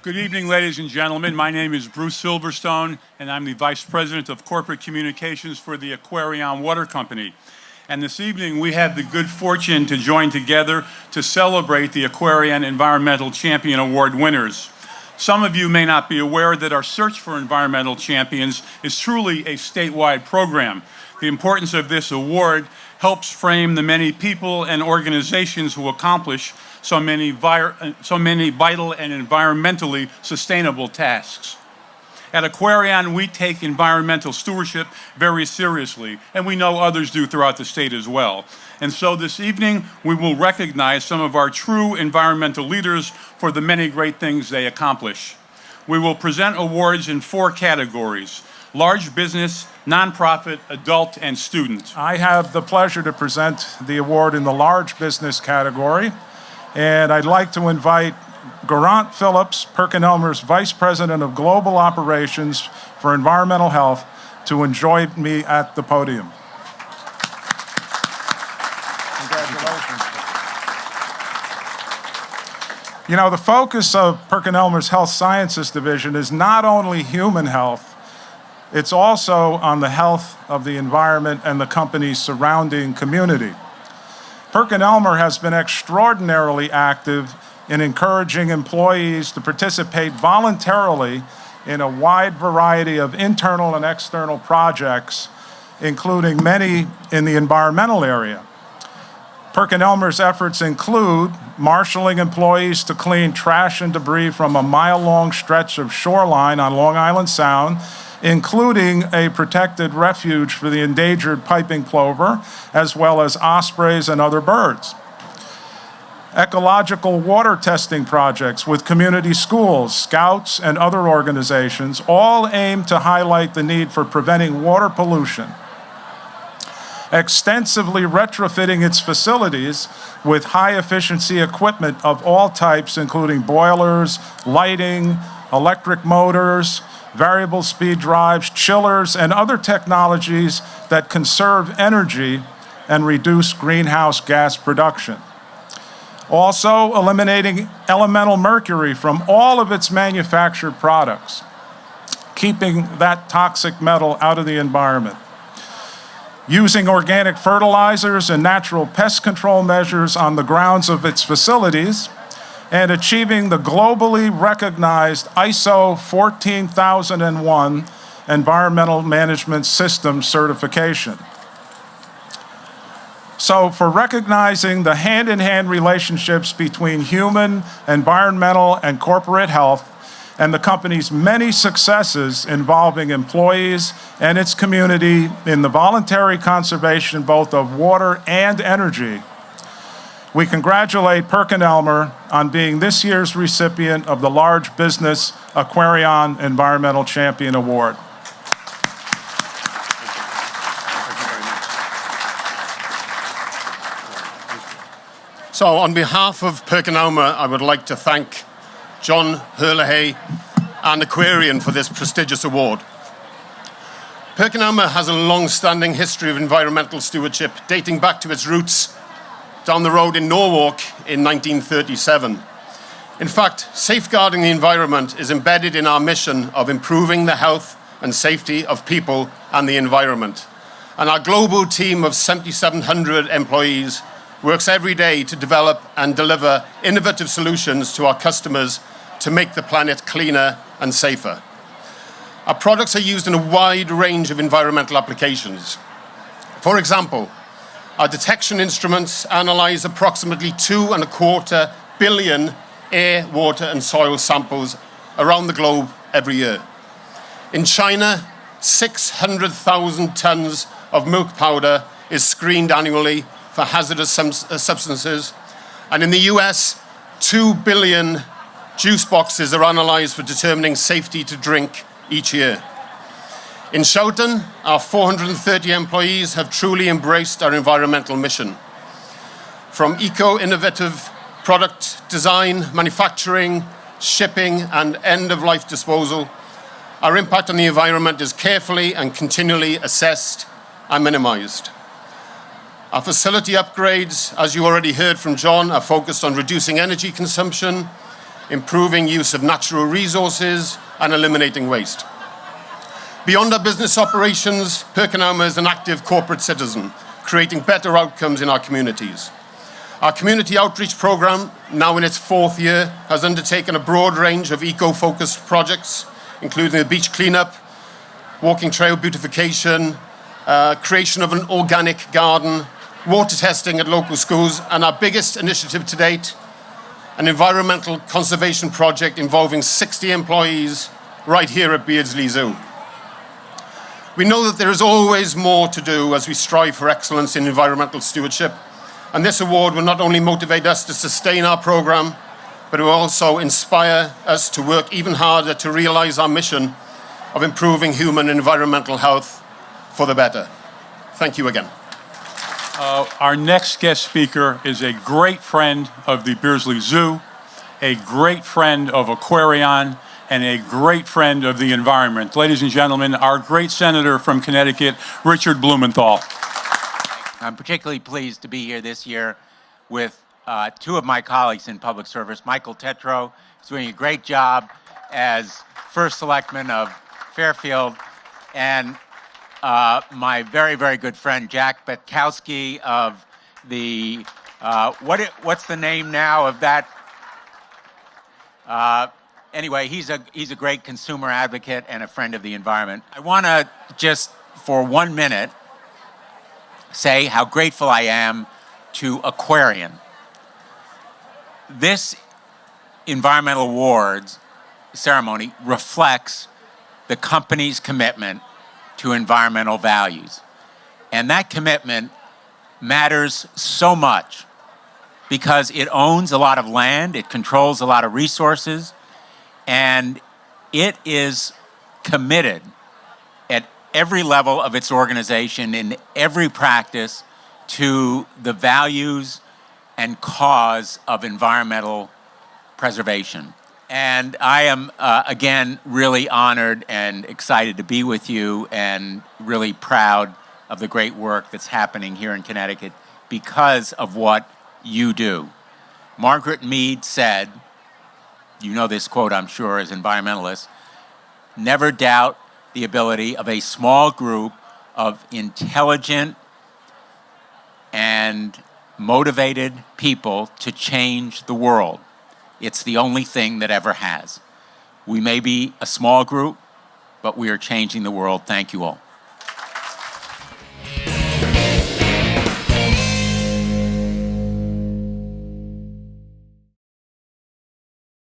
Good evening, ladies and gentlemen. My name is Bruce Silverstone, and I'm the Vice President of Corporate Communications for the Aquarion Water Company. And this evening, we have the good fortune to join together to celebrate the Aquarion Environmental Champion Award winners. Some of you may not be aware that our search for environmental champions is truly a statewide program. The importance of this award helps frame the many people and organizations who accomplish so many vital and environmentally sustainable tasks. At Aquarion, we take environmental stewardship very seriously, and we know others do throughout the state as well. And so this evening, we will recognize some of our true environmental leaders for the many great things they accomplish. We will present awards in 4 categories: large business, nonprofit, adult, and student. I have the pleasure to present the award in the large business category, and I'd like to invite Geraint Phillips, PerkinElmer's Vice President of Global Operations for Environmental Health, to join me at the podium. Congratulations. You know, the focus of PerkinElmer's Health Sciences Division is not only human health, it's also on the health of the environment and the company's surrounding community. PerkinElmer has been extraordinarily active in encouraging employees to participate voluntarily in a wide variety of internal and external projects, including many in the environmental area. PerkinElmer's efforts include marshaling employees to clean trash and debris from a mile-long stretch of shoreline on Long Island Sound, including a protected refuge for the endangered piping plover, as well as ospreys and other birds. Ecological water testing projects with community schools, scouts, and other organizations, all aim to highlight the need for preventing water pollution. Extensively retrofitting its facilities with high-efficiency equipment of all types, including boilers, lighting, electric motors, variable speed drives, chillers, and other technologies that conserve energy and reduce greenhouse gas production. Also, eliminating elemental mercury from all of its manufactured products, keeping that toxic metal out of the environment. Using organic fertilizers and natural pest control measures on the grounds of its facilities, and achieving the globally recognized ISO 14001 Environmental Management System certification. So for recognizing the hand-in-hand relationships between human, environmental, and corporate health, and the company's many successes involving employees and its community in the voluntary conservation both of water and energy, we congratulate PerkinElmer on being this year's recipient of the Large Business Aquarion Environmental Champion Award. So on behalf of PerkinElmer, I would like to thank John Herlihy and Aquarion for this prestigious award. PerkinElmer has a long-standing history of environmental stewardship dating back to its roots down the road in Norwalk in 1937. In fact, safeguarding the environment is embedded in our mission of improving the health and safety of people and the environment. And our global team of 7,700 employees works every day to develop and deliver innovative solutions to our customers to make the planet cleaner and safer. Our products are used in a wide range of environmental applications. For example, our detection instruments analyze approximately 2.25 billion air, water, and soil samples around the globe every year. In China, 600,000 tons of milk powder is screened annually for hazardous substances. And in the US, 2 billion juice boxes are analyzed for determining safety to drink each year. In Shelton, our 430 employees have truly embraced our environmental mission. From eco-innovative product design, manufacturing, shipping, and end-of-life disposal, our impact on the environment is carefully and continually assessed and minimized. Our facility upgrades, as you already heard from John, are focused on reducing energy consumption, improving use of natural resources, and eliminating waste. Beyond our business operations, PerkinElmer is an active corporate citizen, creating better outcomes in our communities. Our community outreach program, now in its 4th year, has undertaken a broad range of eco-focused projects, including the beach cleanup, walking trail beautification, creation of an organic garden, water testing at local schools, and our biggest initiative to date, an environmental conservation project involving 60 employees right here at Beardsley Zoo. We know that there is always more to do as we strive for excellence in environmental stewardship, and this award will not only motivate us to sustain our program, but it will also inspire us to work even harder to realize our mission of improving human and environmental health for the better. Thank you again. Our next guest speaker is a great friend of the Beardsley Zoo, a great friend of Aquarion, and a great friend of the environment. Ladies and gentlemen, our great senator from Connecticut, Richard Blumenthal. I'm particularly pleased to be here this year with 2 of my colleagues in public service. Michael Tetreault is doing a great job as first selectman of Fairfield, and my very, very good friend Jack Betkowski of the, what's the name now of that? Anyway, he's a great consumer advocate and a friend of the environment. I want to just, for 1 minute, say how grateful I am to Aquarion. This environmental awards ceremony reflects the company's commitment to environmental values. And that commitment matters so much because it owns a lot of land, it controls a lot of resources, and it is committed at every level of its organization, in every practice, to the values and cause of environmental preservation. And I am, again, really honored and excited to be with you, and really proud of the great work that's happening here in Connecticut because of what you do. Margaret Mead said, you know this quote, I'm sure, as environmentalists, never doubt the ability of a small group of intelligent and motivated people to change the world. It's the only thing that ever has. We may be a small group, but we are changing the world. Thank you all.